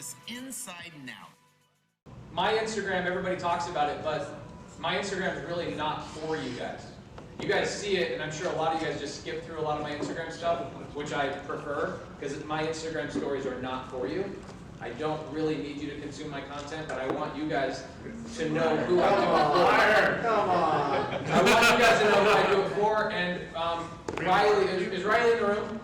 business inside and out. My Instagram, everybody talks about it, but my Instagram is really not for you guys. You guys see it, and I'm sure a lot of you guys just skip through a lot of my Instagram stuff, which I prefer, because my Instagram stories are not for you. I don't really need you to consume my content, but I want you guys to know who I'm doing it for. Come on. I want you guys to know who I do it for, and Riley, is Riley in the room?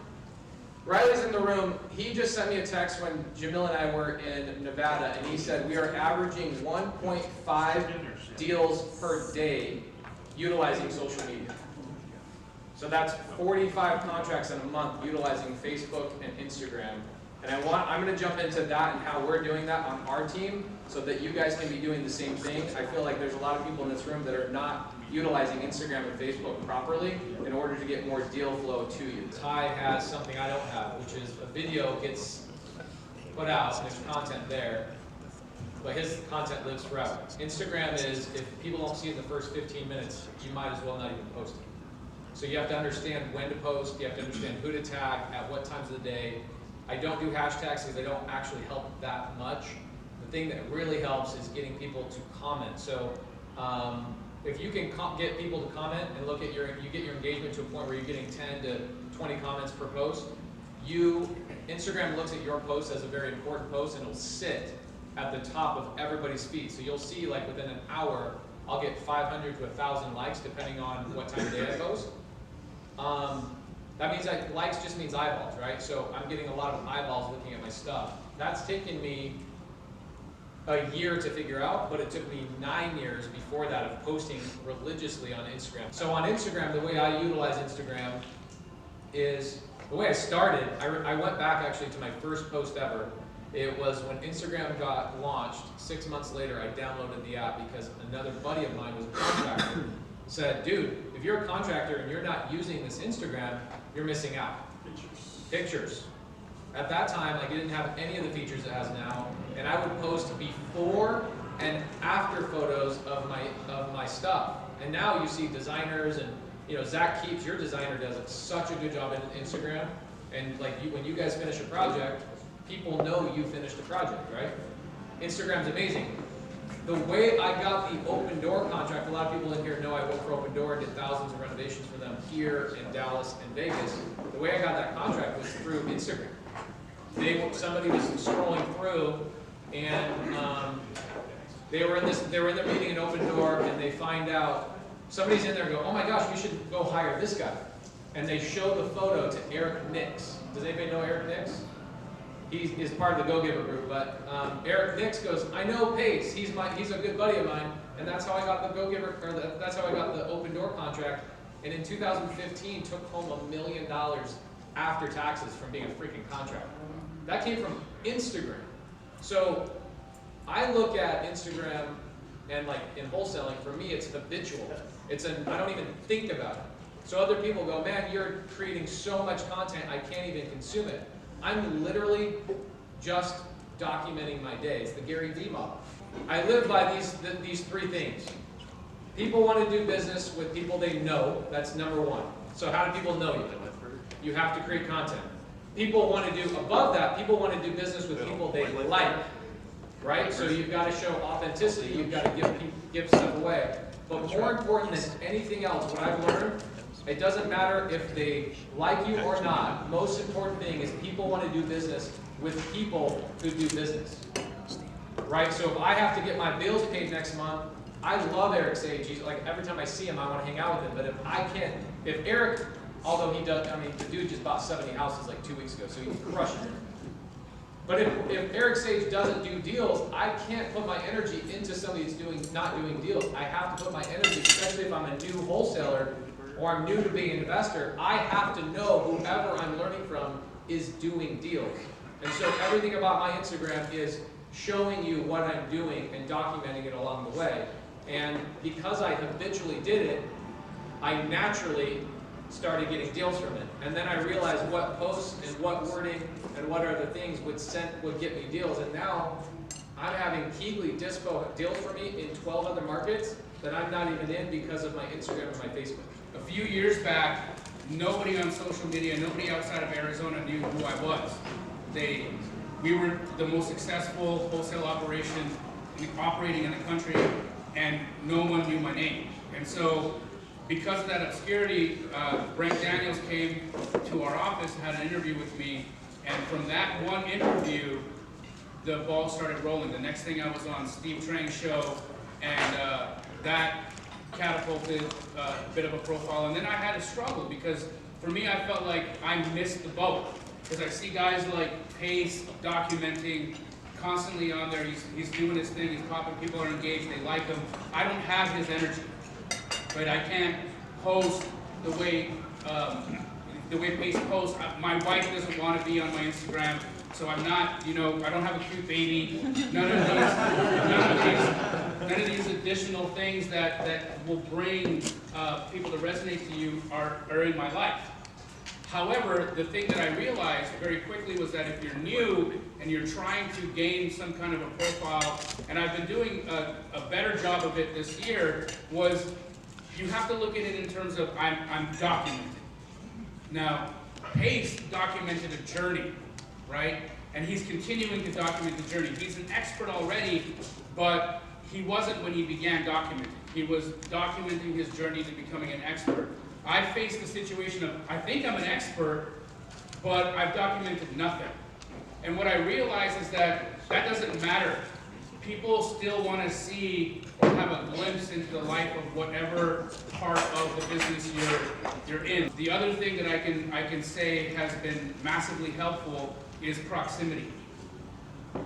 Riley's in the room. He just sent me a text when Jamil and I were in Nevada, and he said we are averaging 1.5 deals per day utilizing social media. So that's 45 contracts in a month utilizing Facebook and Instagram. And I'm going to jump into that and how we're doing that on our team so that you guys can be doing the same thing. I feel like there's a lot of people in this room that are not utilizing Instagram and Facebook properly in order to get more deal flow to you. Ty has something I don't have, which is a video gets put out and there's content there, but his content lives forever. Instagram is, if people don't see it in the first 15 minutes, you might as well not even post it. So you have to understand when to post, you have to understand who to tag, at what times of the day. I don't do hashtags because they don't actually help that much. The thing that really helps is getting people to comment. So if you can get people to comment and look at you get your engagement to a point where you're getting 10 to 20 comments per post, Instagram looks at your post as a very important post and it'll sit at the top of everybody's feed. So you'll see like within an hour, I'll get 500 to 1,000 likes depending on what time of day I post. That means likes just means eyeballs, right? So I'm getting a lot of eyeballs looking at my stuff. That's taken me a year to figure out, but it took me 9 years before that of posting religiously on Instagram. So on Instagram, the way I utilize Instagram is, the way I started, I went back actually to my first post ever. It was when Instagram got launched. 6 months later, I downloaded the app because another buddy of mine was a contractor. Said, dude, if you're a contractor and you're not using this Instagram, you're missing out. Pictures. At that time, I didn't have any of the features it has now, and I would post before and after photos of my stuff. And now you see designers and Zach Keeps, your designer, does such a good job in Instagram. And like when you guys finish a project, people know you finished a project, right? Instagram's amazing. The way I got the Open Door contract, a lot of people in here know I work for Open Door, did thousands of renovations for them here in Dallas and Vegas. The way I got that contract was through Instagram. Somebody was scrolling through, and they were in their meeting in Open Door, and they find out somebody's in there and go, oh my gosh, you should go hire this guy. And they show the photo to Eric Nix. Does anybody know Eric Nix? He's part of the Go Giver group, but Eric Nix goes, I know Pace, he's a good buddy of mine, and that's how I got the Go Giver, or that's how I got the Open Door contract. And in 2015, took home $1 million after taxes from being a freaking contractor. That came from Instagram. So I look at Instagram and like in wholesaling, for me, it's habitual. I don't even think about it. So other people go, man, you're creating so much content, I can't even consume it. I'm literally just documenting my day. It's the Gary Vee model. I live by these three things. People want to do business with people they know. That's number one. So how do people know you? You have to create content. People want to do, above that, people want to do business with people they like, right? So you've got to show authenticity. You've got to give stuff away. But more important than anything else, what I've learned, it doesn't matter if they like you or not. Most important thing is people want to do business with people who do business, right? So if I have to get my bills paid next month, I love Eric Sage. He's like, every time I see him, I want to hang out with him. But if I can't, if Eric, although he does, I mean, the dude just bought 70 houses like 2 weeks ago, so he's crushing it. But if Eric Sage doesn't do deals, I can't put my energy into somebody that's not doing deals. I have to put my energy, especially if I'm a new wholesaler or I'm new to being an investor, I have to know whoever I'm learning from is doing deals. And so everything about my Instagram is showing you what I'm doing and documenting it along the way. And because I habitually did it, I naturally started getting deals from it. And then I realized what posts and what wording and what other things would get me deals. And now I'm having Keegley Dispo deals for me in 12 other markets that I'm not even in because of my Instagram and my Facebook. A few years back, nobody on social media, nobody outside of Arizona knew who I was. We we were the most successful wholesale operation operating in the country, and no one knew my name. And so, because of that obscurity, Brent Daniels came to our office and had an interview with me, and from that one interview, the ball started rolling. The next thing I was on Steve Trang's show, and that catapulted a bit of a profile. And then I had a struggle because for me, I felt like I missed the boat. Because I see guys like Pace documenting, constantly on there, he's doing his thing, he's popping, people are engaged, they like him. I don't have his energy, right? I can't post the way Pace posts. My wife doesn't want to be on my Instagram, so I'm not, I don't have a cute baby. None of these additional things that will bring people to resonate to you are in my life. However, the thing that I realized very quickly was that if you're new and you're trying to gain some kind of a profile, and I've been doing a better job of it this year, was you have to look at it in terms of I'm documenting. Now, Pace documented a journey, right? And he's continuing to document the journey. He's an expert already, but he wasn't when he began documenting. He was documenting his journey to becoming an expert. I faced the situation of, I think I'm an expert, but I've documented nothing. And what I realized is that doesn't matter. People still want to see or have a glimpse into the life of whatever part of the business you're in. The other thing that I can say has been massively helpful is proximity.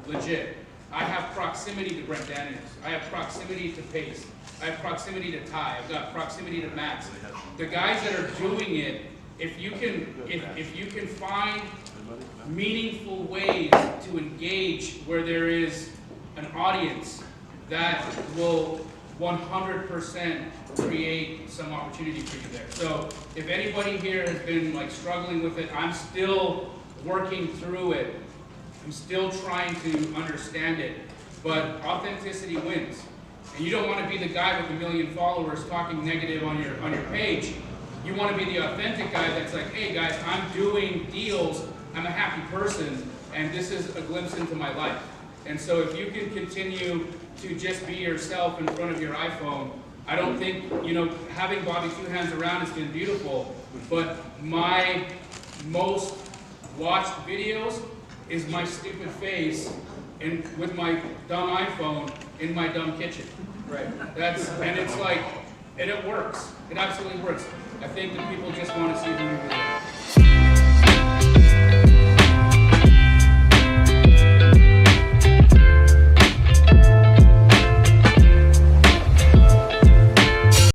Legit. I have proximity to Brent Daniels. I have proximity to Pace. I have proximity to Ty. I've got proximity to Max. The guys that are doing it, if you can find meaningful ways to engage where there is an audience, that will 100% create some opportunity for you there. So if anybody here has been struggling with it, I'm still working through it. I'm still trying to understand it, but authenticity wins. And you don't want to be the guy with 1 million followers talking negative on your page. You want to be the authentic guy that's like, hey guys, I'm doing deals, I'm a happy person, and this is a glimpse into my life. And so if you can continue to just be yourself in front of your iPhone, I don't think, having Bobby Two Hands around has been beautiful, but my most watched videos is my stupid face and with my dumb iPhone in my dumb kitchen. Right. And it works. It absolutely works. I think that people just want to see who you are.